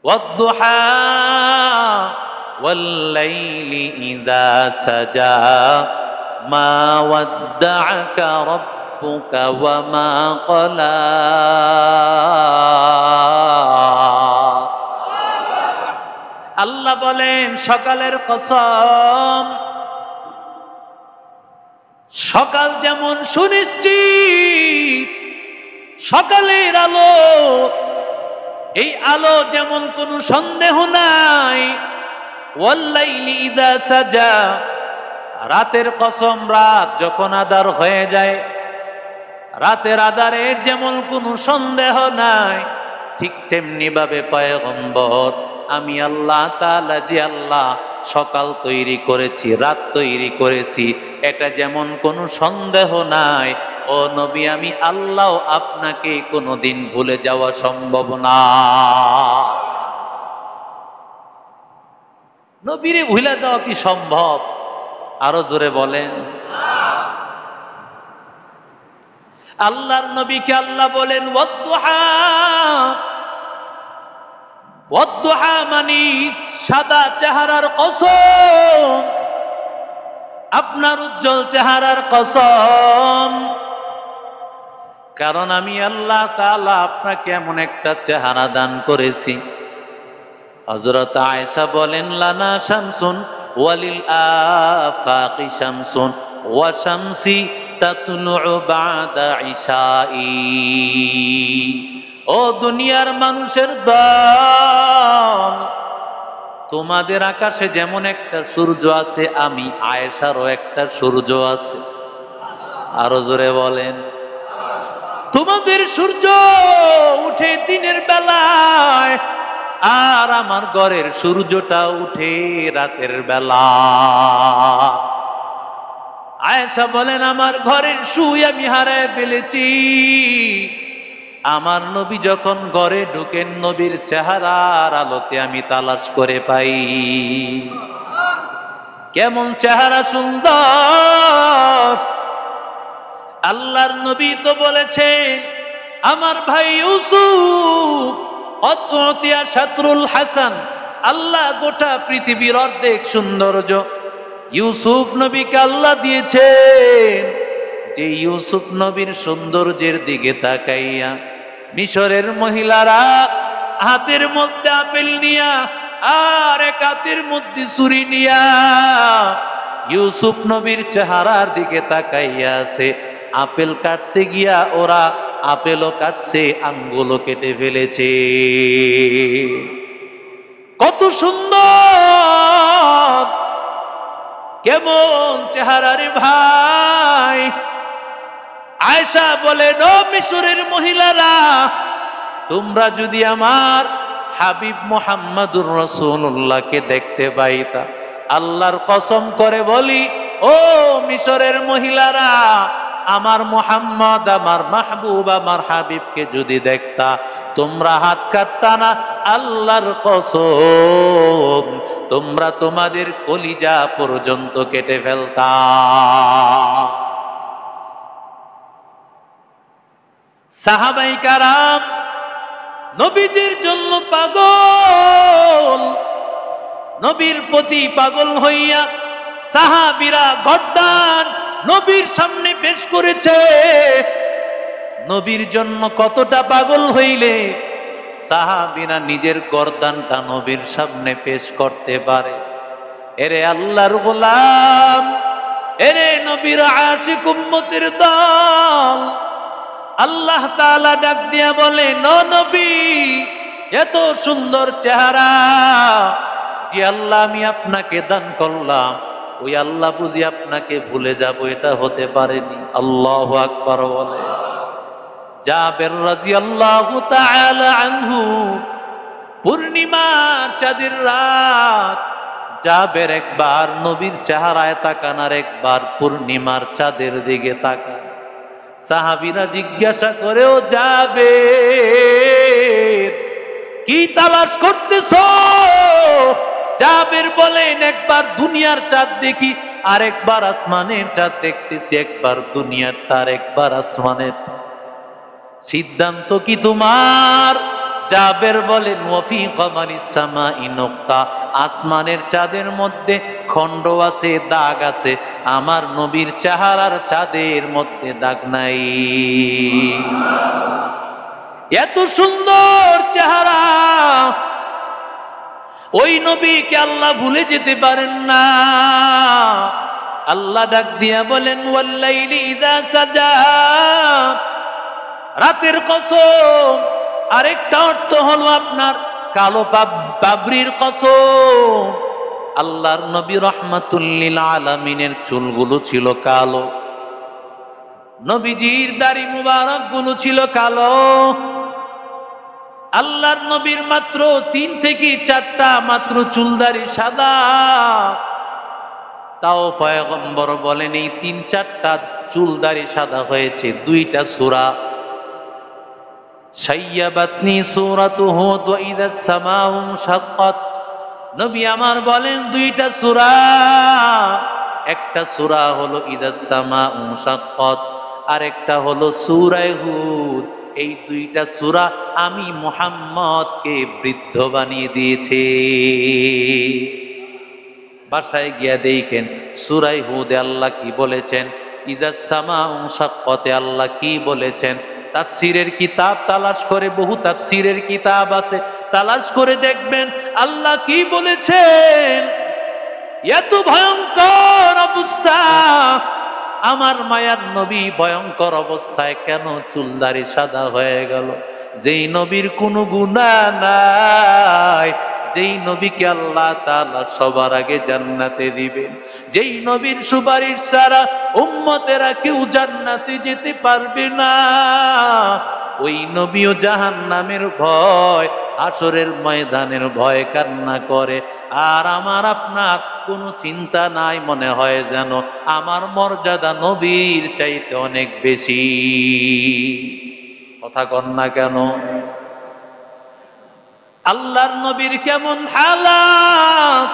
ওয়াদ-দুহা ওয়াল-লাইলি ইযা সাজা মা ওয়াদ্দা'আকা রাব্বুকা ওয়া মা ক্বালা। আল্লাহ বলেন সকালের কসম, সকাল যেমন সুনিশ্চিত, সকালের আলো, এই আলো যেমন কোনো সন্দেহ নাই। ওয়াল্লাইলি ইযা সাজা, রাতের কসম, রাত যখন আঁধার হয়ে যায়, রাতের আঁধারের যেমন কোনো সন্দেহ নাই, ঠিক তেমনি ভাবে পয়গম্বর আমি আল্লাহ তাআলা যে আল্লাহ সকাল তৈরি করেছি, রাত তৈরি করেছি, এটা যেমন কোনো সন্দেহ নাই, ও নবী আমি আল্লাহ আপনাকে কোনোদিন ভুলে যাওয়া সম্ভব না। নবীরে ভুলে যাওয়া কি সম্ভব? আরো জোরে বলেন। আল্লাহর নবীকে আল্লাহ বলেন ওয়াদ-দুহা, ওয়াদ-দুহা মানে সাদা চেহারার কসম, আপনার উজ্জ্বল চেহারার কসম, কারণ আমি আল্লাহ তাআলা আপনাকে এমন একটা চেহারা দান করেছি। হযরত আয়েশা বলেন লানা শামসুন ওয়ালিল আফাকি শামসুন ওয়া শামসি তাতলুউ বাদা ইশাই। ও দুনিয়ার মানুষের দল, তোমাদের আকাশে যেমন একটা সূর্য আছে, আমি আয়েশারও একটা সূর্য আছে। আরো জোরে বলেন। তোমাদের সূর্য উঠে দিনের বেলায়, আর আমার ঘরের সূর্যটা উঠে রাতের বেলা। আয়েশা বলেন আমার ঘরের সুই আমি হারায় ফেলেছি। আমার নবী যখন ঘরে ঢুকেন, নবীর চেহারার আলোতে আমি তালাশ করে পাই। কেমন চেহারা সুন্দর! আল্লাহর নবী তো বলেছেন আমার ভাই ইউসুফ অতুতিয়া শাতরুল হাসান, আল্লাহ গোটা পৃথিবীর অর্ধেক সৌন্দর্য ইউসুফ নবীকে আল্লাহ দিয়েছেন। যে ইউসুফ নবীর সৌন্দর্যের দিকে তাকাইয়া মিশরের মহিলারা হাতের মধ্যে আপেল নিয়া আর এক হাতের মধ্যে ছুরি নিয়া ইউসুফ নবীর চেহারার দিকে তাকাইয়া আছে। আপেল কাটতে গিয়া ওরা আপেলও কাটছে, আঙ্গুলও কেটে ফেলেছে। কত সুন্দর, কেমন চেহারা রে ভাই! আয়েশা বলেন ও মিশরের মহিলারা, তোমরা যদি আমার হাবিব মুহাম্মাদুর রাসূলুল্লাহকে দেখতে পাইতা, আল্লাহর কসম করে বলি ও মিশরের মহিলারা, আমার মুহাম্মদ, আমার মাহবুব, আমার হাবিবকে যদি দেখতা, তোমরা হাত কাটতা না। আল্লাহর কসম, তোমরা তোমাদের কলিজা পর্যন্ত কেটে ফেলতা। সাহাবায়ে কেরাম নবীজির জন্য পাগল, নবীর প্রতি পাগল হইয়া সাহাবীরা গর্দান নবীর সামনে পেশ করেছে। নবীর জন্য কতটা পাগল হইলে সাহাবীরা নিজের গর্দানটা নবীর সামনে পেশ করতে পারে। এরে আল্লাহর গোলাম, এরে নবীর আশিক উম্মতের দল, আল্লাহ তাআলা ডাক দিয়া বলে ও নবী, এত সুন্দর চেহারা যে আল্লাহ আমি আপনাকে দান করলাম, ওই আল্লাহ বুঝি আপনাকে ভুলে যাব? এটা হতে পারেনি। আল্লাহু আকবার বলে। জাবের রাদিয়াল্লাহু তাআলা আনহু, পূর্ণিমার চাঁদের রাত, জাবের একবার নবীর চেহারায় তাকান আর একবার পূর্ণিমার চাঁদের দিকে তাকান। সাহাবীরা জিজ্ঞাসা করে ও জাবের, কি তালাশ করতেছো? জাবের বলেন একবার দুনিয়ার চাঁদ দেখি, আর একবার আসমানের চাঁদ দেখতেছি, একবার দুনিয়ার তার, একবার আসমানের। সিদ্ধান্ত কি তোমার? জাবের বলেন ওয়াফি কমারিস সামাই নুকতা, আসমানের চাঁদের মধ্যে খণ্ড আছে, দাগ আছে, আমার নবীর চেহারার চাঁদের মধ্যে দাগ নাই। এত সুন্দর চেহারা, ওই নবীকে আল্লাহ ভুলে যেতে পারেন না। আল্লাহ ডাক দিয়া বলেন ওয়াল্লাইলি ইযা সাজা, রাতের কসম। আরেকটা অর্থ হলো আপনার কালো বাবরির কসম। আল্লাহর নবী রাহমাতুল লিল আলামিনের চুলগুলো ছিল কালো, নবীজির দাড়ি মুবারক গুলো ছিল কালো। আল্লাহর নবীর মাত্র 3 থেকে 4টা মাত্র চুলদারি সাদা, তাও পয়গম্বর বলেন এই 3-4টা চুলদারি সাদা হয়েছে 2টা সূরা। শাইয়াবাতনি সূরাতুহু ওয়া ইযাস সামাউ শাক্কাত, নবী আমার বলেন 2টা সূরা, একটা সূরা হলো ইযাস সামাউ শাক্কাত, আর একটা হলো সূরা হুদ। এই 2টা সূরা আমি মুহাম্মদকে বৃদ্ধ বানিয়ে দিয়েছি। বাসায় গিয়া দেখেন সূরা হুদে আল্লাহ কি বলেছেন, ইযাস সামাউ শাক্কাতে আল্লাহ কি বলেছেন। তাফসীরের কিতাব তালাশ করে, বহু তাফসীরের কিতাব আছে, তালাশ করে দেখবেন আল্লাহ কি বলেছেন। এত ভয়ঙ্কর অবস্থা, আমার মায়ার নবী ভয়ঙ্কর অবস্থায় কেন চুলদারি সাদা হয়ে গেল? যেই নবীর কোনো গুনাহ নাই, যেই নবীকে আল্লাহ তাআলা সবার আগে জান্নাতে দিবেন, যেই নবীর সুপারিশ ছাড়া উম্মতেরা কেউ জান্নাতে যেতে পারবে না, ওই নবীও জাহান্নামের ভয়, হাসরের ময়দানের ভয় কান্না করে। আর আমার আপনার কোনো চিন্তা নাই, মনে হয় যেন আমার মর্যাদা নবীর চাইতে অনেক বেশি। কথা কন না কেন? আল্লাহর নবীর কেমন হালাত,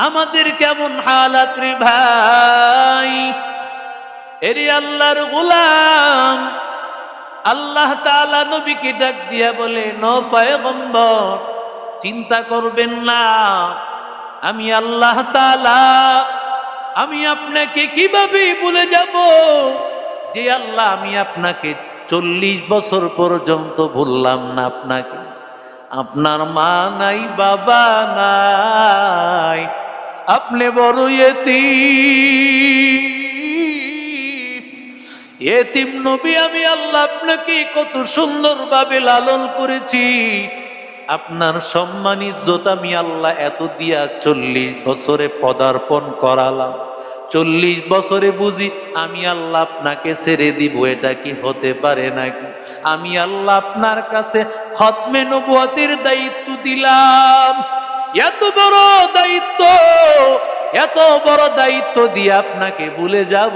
আমাদের কেমন হালাত রে ভাই। এরে আল্লাহর গোলাম, আল্লাহ তাআলা নবীকে ডাক দিয়া বলে, নো পয়গম্বর চিন্তা করবেন না, আমি আল্লাহ তাআলা আমি আপনাকে কিভাবে ভুলে যাব, যে আল্লাহ আমি আপনাকে 40 বছর পর্যন্ত ভুললাম না আপনাকে। আপনার মা নাই, বাবা নাই, আপনি বড় এতিম নবী, আমি আল্লাহ আপনাকে কত সুন্দরভাবে লালন করেছি, আপনার সম্মান ইজ্জত আমি আল্লাহ এত দিয়া 40 বছরে পদার্পণ করালাম। 40 বছরে বুঝি আমি আল্লাহ আপনাকে ছেড়ে দিব? এটা কি হতে পারে নাকি? আমি আল্লাহ আপনার কাছে খতমে নবুয়তের দায়িত্ব দিলাম, এত বড় দায়িত্ব, এত বড় দায়িত্ব দিয়ে আপনাকে ভুলে যাব,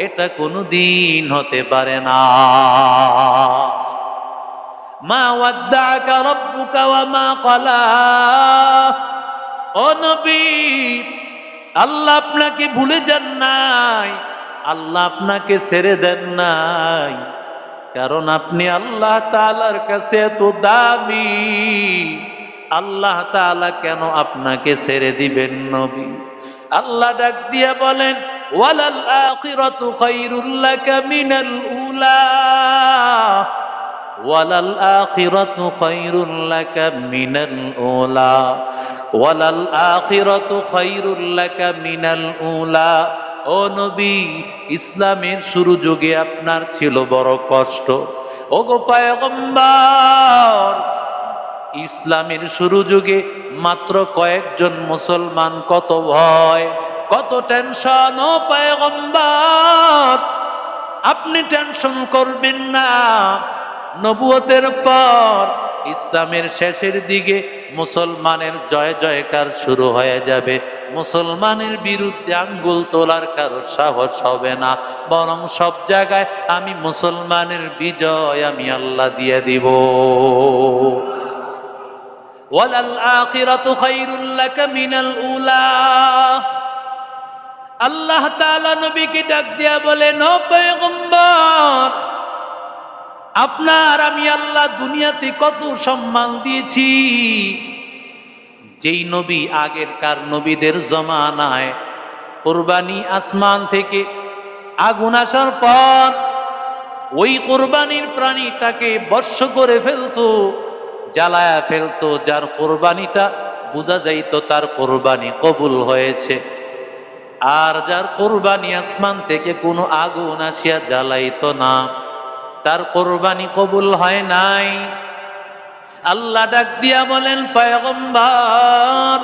এটা কোনোদিন হতে পারে না। মা ওয়াদ্দাআকা রাব্বুকা ওয়া মা ক্বালা, ও নবী আল্লাহ আপনাকে ভুলে যান নাই, আল্লাহ আপনাকে ছেড়ে দেন নাই, কারণ আপনি আল্লাহ তাআলার কাছে এত দামি। আল্লাহ তাআলা কেন আপনাকে ছেড়ে দিবেন নবী? আল্লাহ ডাক দিয়া বলেন ওয়ালাল আখিরাতু খায়রুল লাকা মিনাল উলা, ওয়ালাল আখিরাতু খায়রুল লাকা মিনাল উলা, ওয়ালাল আখিরাতু খায়রুল লাকা মিনাল উলা। ও নবী, ইসলামের শুরু যুগে আপনার ছিল বড় কষ্ট। ও গো পয়গম্বর, ইসলামের শুরু যুগে মাত্র কয়েকজন মুসলমান, কত ভয়, কত টেনশন। ও পয়গম্বর, আপনি টেনশন করবেন না, নবুয়তের পর ইসলামের শেষের দিকে মুসলমানের জয় জয়কার শুরু হয়ে যাবে। মুসলমানের বিরুদ্ধে আঙ্গুল তোলার কারো সাহস হবে না, বরং সব জায়গায় আমি মুসলমানের বিজয় আমি আল্লাহ দিয়ে দিব। ওয়ালাল আখিরাতু খায়রুল লাকা মিনাল উলা। আল্লাহ তাআলা নবীকে ডাক দিয়া বলেন, ও পয়গম্বর আপনার আমি আল্লাহ দুনিয়াতে কত সম্মান দিয়েছি। যেই নবী আগেরকার নবীদের জমানায় কুরবানি আসমান থেকে আগুন আসার পর ওই কুরবানির প্রাণীটাকে বর্ষ করে ফেলতো, জ্বালায়া ফেলতো, যার কুরবানিটা বোঝা যাইত তার কুরবানি কবুল হয়েছে। আর যার কুরবানি আসমান থেকে কোনো আগুন আসিয়া জ্বালাইতো না, তার কুরবানি কবুল হয় নাই। আল্লাহ ডাক দিয়া বলেন, পয়গম্বর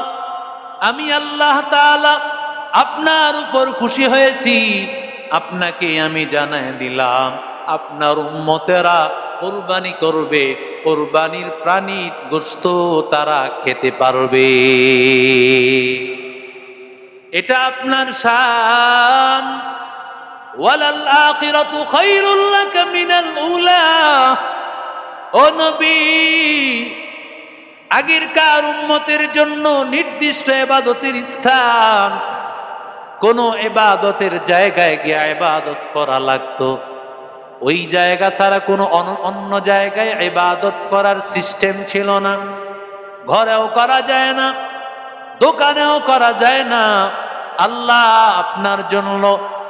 আমি আল্লাহ তাআলা আপনার উপর খুশি হয়েছি, আপনাকে আমি জানাই দিলাম আপনার উম্মতেরা কুরবানি করবে, কুরবানির প্রাণীর গোশত তারা খেতে পারবে। এটা আপনার শান। ওয়ালাল আখিরাতু খায়রুল লাকা মিনাল উলা। ও নবী, আগেরকার উম্মতের জন্য নির্দিষ্ট ইবাদতের স্থান, কোন ইবাদতের জায়গায় গিয়ে ইবাদত করা লাগতো। ওই জায়গা ছাড়া কোনো অন্য জায়গায় ইবাদত করার সিস্টেম ছিল না। ঘরেও করা যায় না, দোকানেও করা যায় না। আল্লাহ আপনার জন্য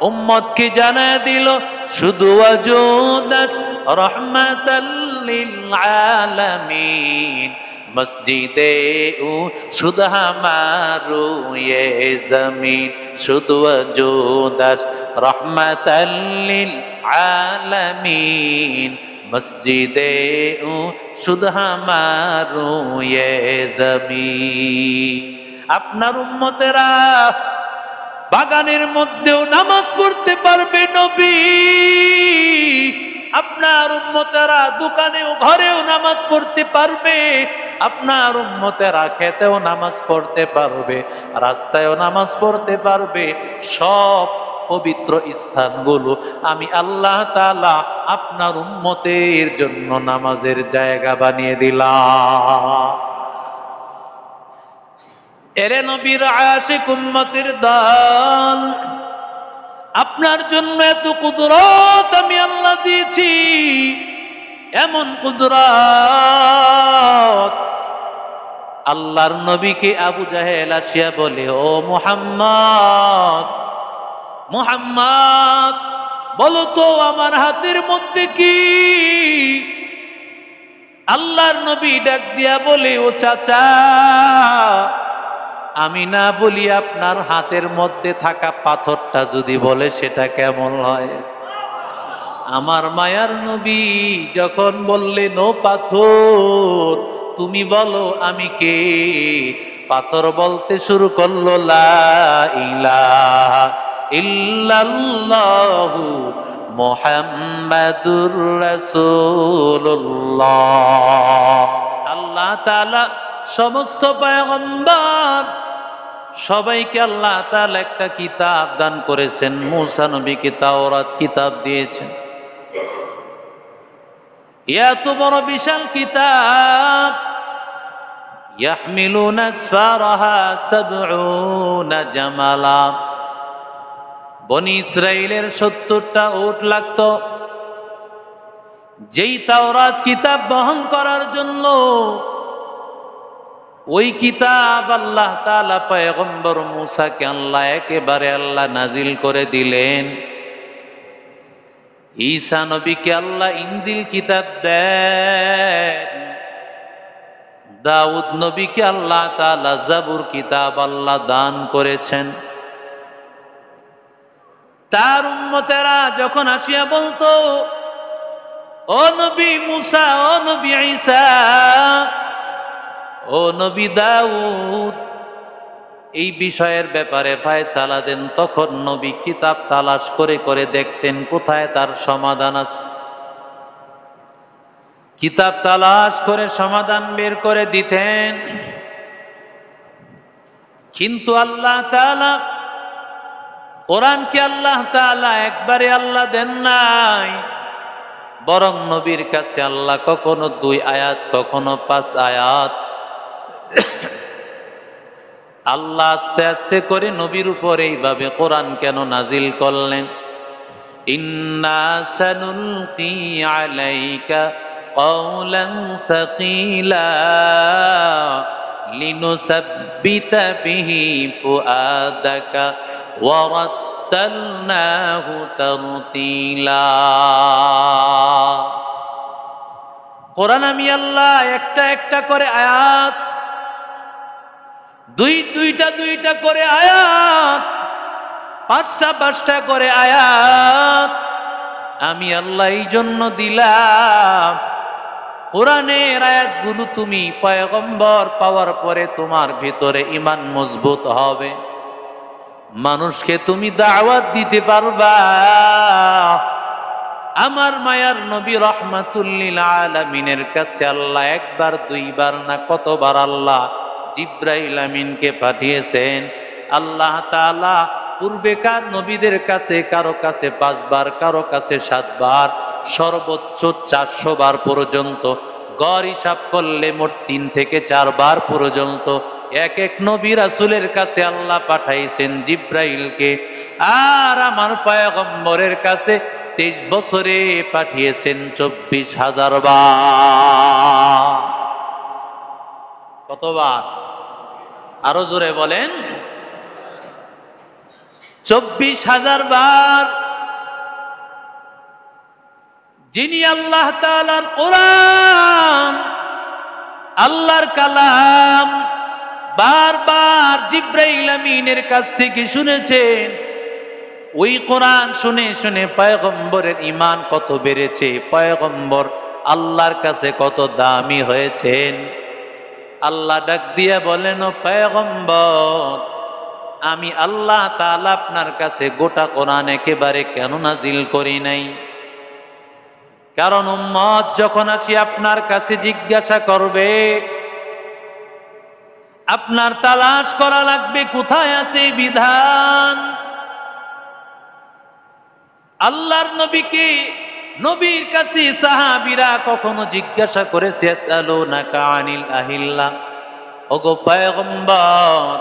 উম্মতকে জানায় দিল, শুধু ওয়াজুদাস রাহমাতাল লিল আলামিন, মসজিদে ও শুধু হামারো ये जमीन, শুধু ওয়াজুদাস রাহমাতাল লিল আলামিন, মসজিদে ও শুধু হামারো ये जमीन। আপনার উম্মতেরা বাগানের মধ্যেও নামাজ পড়তে পারবে নবী, আপনার উম্মতেরা দোকানেও ঘরেও নামাজ পড়তে পারবে, আপনার উম্মতেরা খেতেও নামাজ পড়তে পারবে, রাস্তায়ও নামাজ পড়তে পারবে। সব পবিত্র স্থানগুলো আমি আল্লাহ তাআলা আপনার উম্মতের জন্য নামাজের জায়গা বানিয়ে দিলাম। এরে নবীর আশিক উম্মতের দল, আপনার জন্য এত কুদরত আমি আল্লাহ দিয়েছি, এমন কুদরত আল্লাহর নবীকে আবু জাহেল আসিয়া বলে, ও মুহাম্মদ, মুহাম্মদ বলো তো আমার হাতের মধ্যে কি? আল্লাহর নবী ডাক দিয়া বলে, ও চাচা, আমি না বলি আপনার হাতের মধ্যে থাকা পাথরটা যদি বলে সেটা কেমন হয়? আমার মায়ার নবী যখন বললেন, ও পাথর তুমি বলো আমি কে? পাথর বলতে শুরু করলো, লা ইলাহা ইল্লাল্লাহু মুহাম্মাদুর রাসূলুল্লাহ। আল্লাহ তাআলা সমস্ত পয়গম্বর সবাইকে আল্লাহ তাআলা একটা কিতাব দান করেছেন। মূসা নবীকে তাওরাত কিতাব দিয়েছেন। এত বড় বিশাল কিতাব, ইয়াহমিলুনা আসফারাহা সাবউনা জামালা। বনি ইসরাইলের ৭০টা উট লাগতো। যেই তাওরাত কিতাব বহন করার জন্য ওই কিতাব আল্লাহ তাআলা পয়গম্বর মূসাকে আল্লাহ একেবারে আল্লাহ নাজিল করে দিলেন। ঈসা নবীকে আল্লাহ ইনজিল কিতাব দেন। দাউদ নবীকে আল্লাহ তাআলা জাবুর কিতাব আল্লাহ দান করেছেন। তার উম্মতেরা যখন আসিয়া বলতো, ও নবী মূসা, ও নবী ঈসা, ও নবী দাউদ, এই বিষয়ের ব্যাপারে ফয়সালা দেন, তখন নবী কিতাব তালাশ করে করে দেখতেন কোথায় তার সমাধান আছে। কিতাব তালাশ করে সমাধান বের করে দিতেন। কিন্তু আল্লাহ তাআলা কোরআনকে আল্লাহ তাআলা একবারে আল্লাহ দেন নাই, বরং নবীর কাছে আল্লাহ কখনো 2 আয়াত, কখনো 5 আয়াত আল্লাহ আস্তে আস্তে করে নবীর উপর এইভাবে কোরআন কেন নাজিল করলেন? ইন্না সানুলকি আলাইকা কওলান সাকিলা লিনুসাব্বিতা বিহি ফুআদাকা ওয়া রাত্তালনাহু তারতিলা। কোরআন আমি আল্লাহ একটা একটা করে আয়াত, দুইটা করে আয়াত, পাঁচটা করে আয়াত আমি আল্লাহ এই জন্য দিলাম। কোরআনের আয়াতগুলো তুমি পয়গম্বর পাওয়ার পরে তোমার ভিতরে ঈমান মজবুত হবে, মানুষকে তুমি দাওয়াত দিতে পারবা। আমার মায়ার নবী রাহমাতুল লিল আলামিনের কাছে আল্লাহ একবার দুইবার না কতবার আল্লাহ জিবরাইল আমিনকে পাঠিয়েছেন। আল্লাহ তাআলা পূর্বেকার নবীদের কাছে কারো কাছে 5 বার, কারো কাছে 7 বার, সর্বোচ্চ 400 বার পর্যন্ত, গড় হিসাব করলে মোট 3 থেকে 4 বার পর্যন্ত এক এক নবী রাসূলের কাছে আল্লাহ পাঠাইছেন জিবরাইলকে। আর আমার পয়গম্বরের কাছে 23 বছরে পাঠিয়েছেন 24,000 বার। কতবার? আরো জোরে বলেন। 24,000 বার। যিনি আল্লাহ তাআলার কোরআন, আল্লাহর কালাম বারবার জিবরাইল আমিনের কাছ থেকে শুনেছেন, ওই কোরআন শুনে শুনে পয়গম্বরের ঈমান কত বেড়েছে, পয়গম্বর আল্লাহর কাছে কত দামি হয়েছেন। আল্লাহ ডাক দিয়া বলেন, ও পয়গম্বর, আমি আল্লাহ তাআলা আপনার কাছে গোটা কোরআন একেবারে কেন নাজিল করি নাই? কারণ উম্মত যখন আসি আপনার কাছে জিজ্ঞাসা করবে, আপনার তালাশ করা লাগবে কোথায় আছে বিধান। আল্লাহর নবীকে, নবীর কাছে সাহাবীরা কখনো জিজ্ঞাসা করেছে, ইয়াসআলুনাকা আনিল আহিল্লাহ, ওগো পয়গম্বর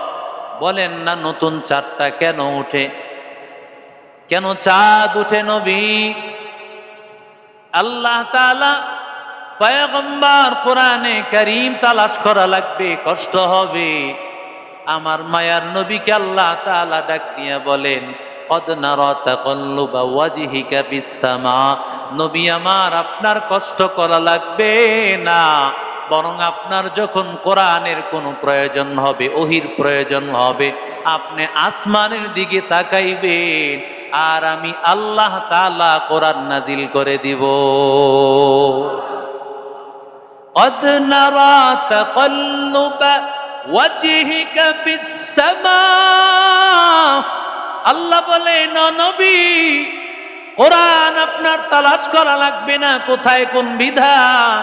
বলেন না নতুন চাঁদটা কেন উঠে, কেন চাঁদ উঠে নবী? আল্লাহ তাআলা পয়গম্বর কোরআনে কারীম তালাশ করা লাগবে, কষ্ট হবে। আমার মায়ার নবীকে আল্লাহ তাআলা ডাক দিয়ে বলেন, কদ নারা তাকাল্লুবা ওয়াজহিকা ফিস সামা, নবী আমার আপনার কষ্ট করা লাগবে না, বরং আপনার যখন কোরআনের কোনো প্রয়োজন হবে, ওহির প্রয়োজন হবে, আপনি আসমানের দিকে তাকাইবেন, আর আমি আল্লাহ তাআলা কোরআন নাজিল করে দিব। কদ নারা তাকাল্লুবা ওয়াজহিকা ফিস সামা, আল্লাহ বলেন নবী কোরআন আপনার তালাশ করা লাগবে না, কোথায় কোন বিধান।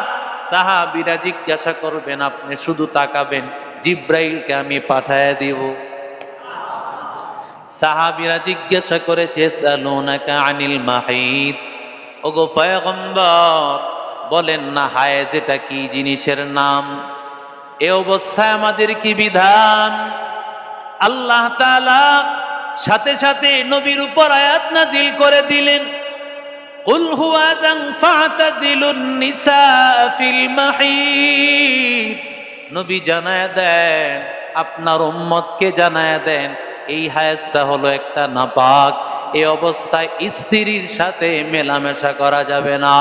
সাহাবীরা জিজ্ঞাসা করবেন, আপনি শুধু তাকাবেন, জিবরাইলকে আমি পাঠায় দিব। সাহাবীরা জিজ্ঞাসা করেছে, ইয়াসআলুনাকা আনিল মাহিদ, ওগো পয়গম্বর বলেন না হায়েজ এটা কি জিনিসের নাম, এ অবস্থায় আমাদের কি বিধান? আল্লাহ তাআলা সাথে সাথে নবীর উপর আয়াত নাজিল করে দিলেন, কুল হুয়া আযান ফা'তাজিলুন নিসা ফিল মাহিদ, নবী জানায় দেন, আপনার উম্মতকে জানায় দেন, এই হায়েজটা হলো একটা নাপাক, এই অবস্থায় স্ত্রীর সাথে মেলামেশা করা যাবে না।